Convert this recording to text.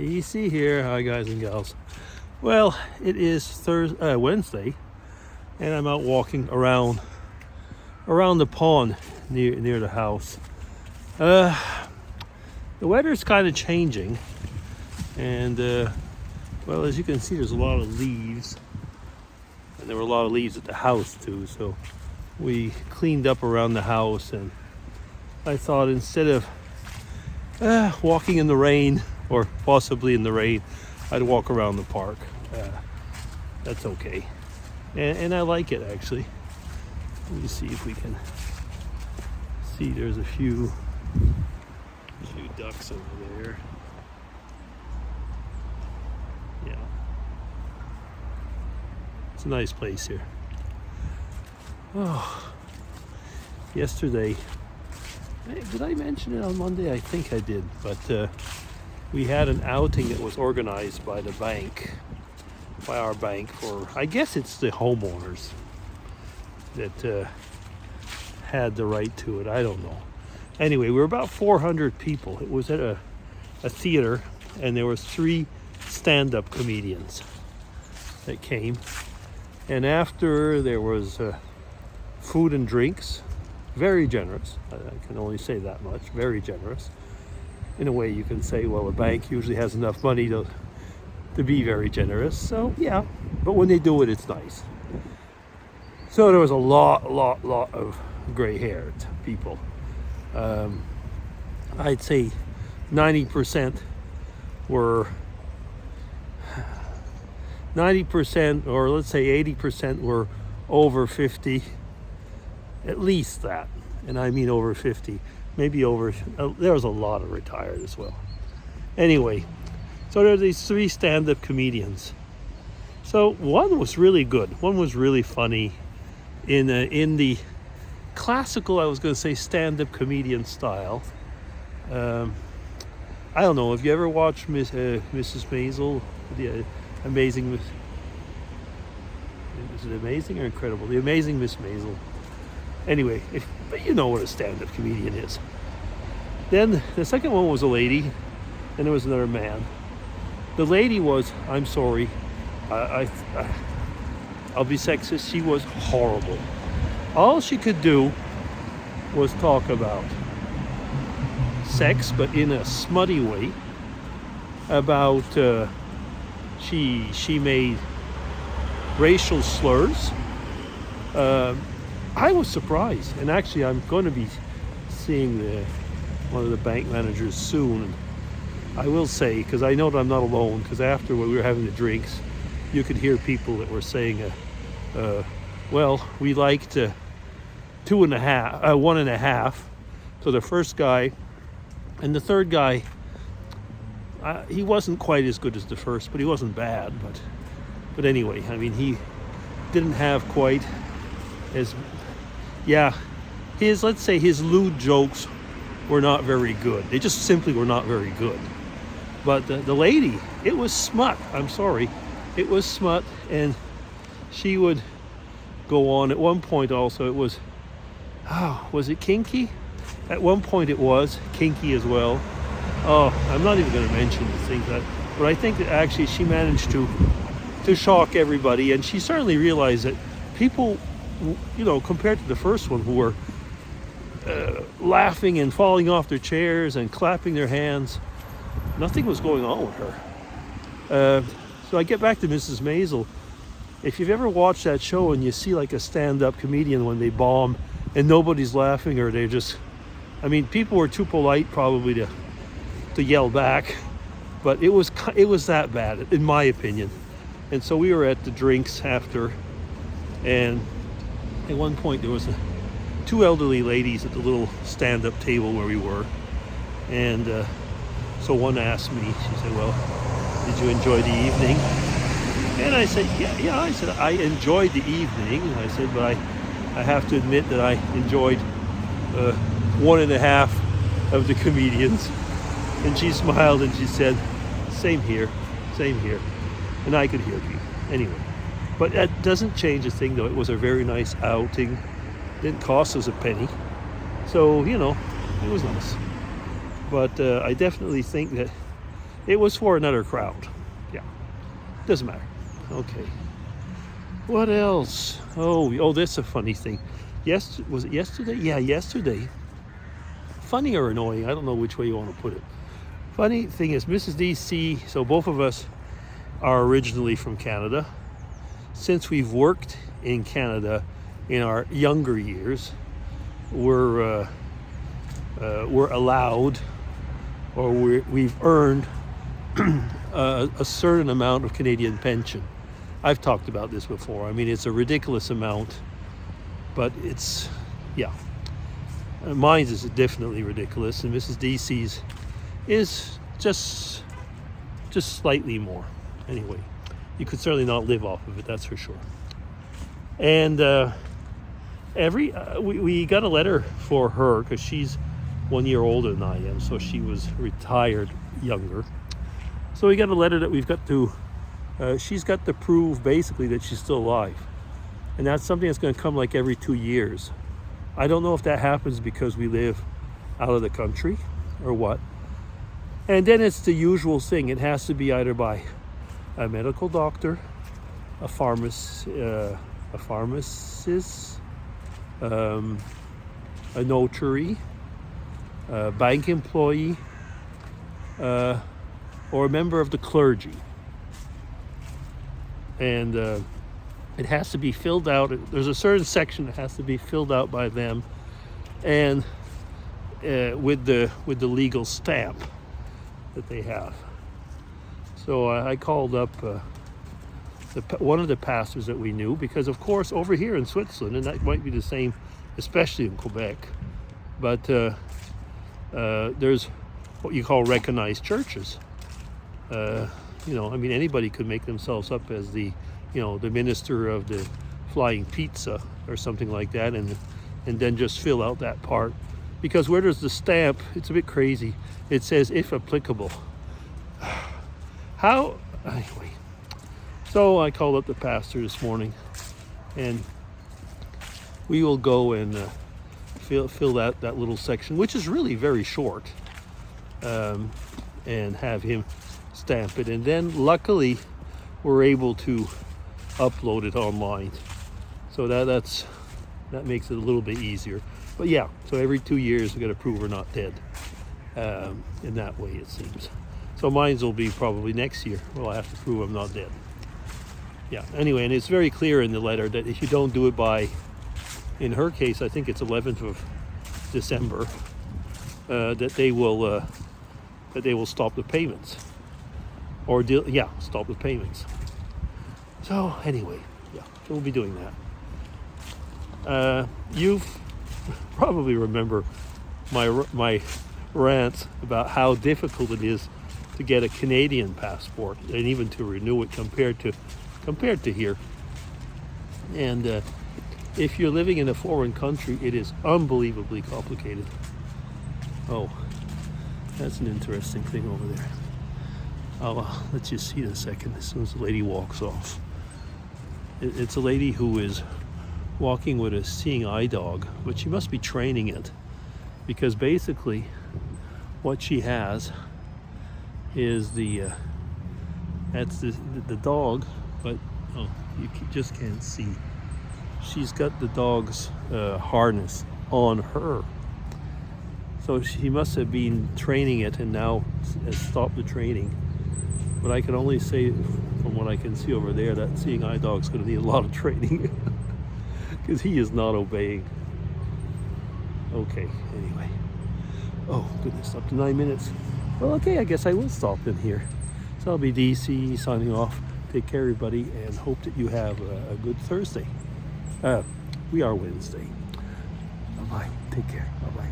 PC here. Hi guys and gals. Well, it is Wednesday, and I'm out walking around the pond near the house. The weather's kind of changing, and well, as you can see, there's a lot of leaves, and there were a lot of leaves at the house too. So we cleaned up around the house, and I thought instead of walking in the rain, or possibly in the rain, I'd walk around the park. That's okay, and I like it actually. Let me see if we can see. There's a few ducks over there. Yeah, it's a nice place here. Oh, yesterday, did I mention it on Monday? I think I did, but we had an outing that was organized by the bank, by our bank, for, I guess it's the homeowners that had the right to it. I don't know. Anyway, we were about 400 people. It was at a theater, and there was 3 stand-up comedians that came. And after, there was food and drinks, very generous. I can only say that much, very generous. In a way, you can say, well, a bank usually has enough money to be very generous. So yeah, but when they do it, it's nice. So there was a lot of gray-haired people. I'd say 90% were 90%, or let's say 80% were over 50. At least that, and I mean over 50. Maybe over, there was a lot of retired as well. Anyway, so there are these 3 stand-up comedians. So one was really good. One was really funny in the classical, I was going to say, stand-up comedian style. I don't know, have you ever watched Mrs. Maisel? The Amazing Miss... Is it Amazing or Incredible? The Amazing Miss Maisel. Anyway, but you know what a stand-up comedian is. Then the second one was a lady, and there was another man. The lady was, I'm sorry, I'll be sexist, she was horrible. All she could do was talk about sex, but in a smutty way. About she made racial slurs. I was surprised, and actually I'm going to be seeing one of the bank managers soon. I will say, because I know that I'm not alone, because after when we were having the drinks, you could hear people that were saying, well, we liked 1.5. So the first guy, and the third guy, he wasn't quite as good as the first, but he wasn't bad. But anyway, I mean, he didn't have quite as, yeah, let's say his lewd jokes were not very good. They just simply were not very good. But the lady, it was smut. I'm sorry. It was smut, and she would go on. At one point also, it was it kinky? At one point it was kinky as well. Oh, I'm not even going to mention the things but I think that actually she managed to shock everybody, and she certainly realized that people, you know, compared to the first one, who were laughing and falling off their chairs and clapping their hands, nothing was going on with her. So I get back to Mrs. Maisel. If you've ever watched that show and you see like a stand-up comedian when they bomb and nobody's laughing, or they're just, I mean, people were too polite probably to yell back, but it was that bad in my opinion. And so we were at the drinks after, and at one point there was 2 elderly ladies at the little stand-up table where we were, and so one asked me, she said, well, did you enjoy the evening? And I said, yeah, I said, I enjoyed the evening. I said, but I have to admit that I enjoyed 1.5 of the comedians. And she smiled and she said, same here. And I could hear people. Anyway, but that doesn't change a thing, though. It was a very nice outing. Didn't cost us a penny. So, you know, it was nice. But I definitely think that It was for another crowd. Yeah, doesn't matter. Okay. What else? Oh, that's a funny thing. Was it yesterday? Yeah, yesterday. Funny or annoying? I don't know which way you want to put it. Funny thing is, Mrs. DC. So both of us are originally from Canada. Since we've worked in Canada in our younger years, we're allowed, or we've earned a certain amount of Canadian pension. I've talked about this before. I mean, it's a ridiculous amount, but it's, yeah. Mine's is definitely ridiculous, and Mrs. DC's is just slightly more. Anyway, you could certainly not live off of it, that's for sure. And we got a letter for her because she's 1 year older than I am, so she was retired younger. So we got a letter that we've got to, she's got to prove basically that she's still alive. And that's something that's going to come like every 2 years. I don't know if that happens because we live out of the country or what. And then it's the usual thing. It has to be either by a medical doctor, a pharmacist, a notary, a bank employee, or a member of the clergy. And it has to be filled out. There's a certain section that has to be filled out by them, and with the legal stamp that they have. So I called up one of the pastors that we knew, because of course over here in Switzerland, and that might be the same, especially in Quebec, but there's what you call recognized churches. I mean, anybody could make themselves up as the minister of the flying pizza or something like that, and then just fill out that part. Because where there's the stamp, it's a bit crazy. It says, if applicable. How? Anyway. So I called up the pastor this morning, and we will go and fill that little section, which is really very short, and have him stamp it. And then luckily we're able to upload it online. So that makes it a little bit easier. But yeah, so every 2 years we got to prove we're not dead. In that way, it seems. So mine's will be probably next year. Well, I have to prove I'm not dead. Yeah. Anyway, and it's very clear in the letter that if you don't do it by, in her case, I think it's 11th of December, that they will stop the payments, or stop the payments. So anyway, yeah, so we'll be doing that. You probably remember my rant about how difficult it is to get a Canadian passport, and even to renew it compared to here. And if you're living in a foreign country, it is unbelievably complicated. Oh, that's an interesting thing over there. I'll let you see in a second as soon as the lady walks off. It's a lady who is walking with a seeing eye dog, but she must be training it, because basically what she has is that's the dog, but you just can't see. She's got the dog's harness on her. So she must have been training it and now has stopped the training. But I can only say, from what I can see over there, that seeing eye dog's going to need a lot of training because he is not obeying. Okay, anyway. Oh, goodness, up to 9 minutes. Well, okay, I guess I will stop in here. So I'll be DC signing off. Take care, everybody, and hope that you have a good Thursday. We are Wednesday. Bye-bye. Take care. Bye-bye.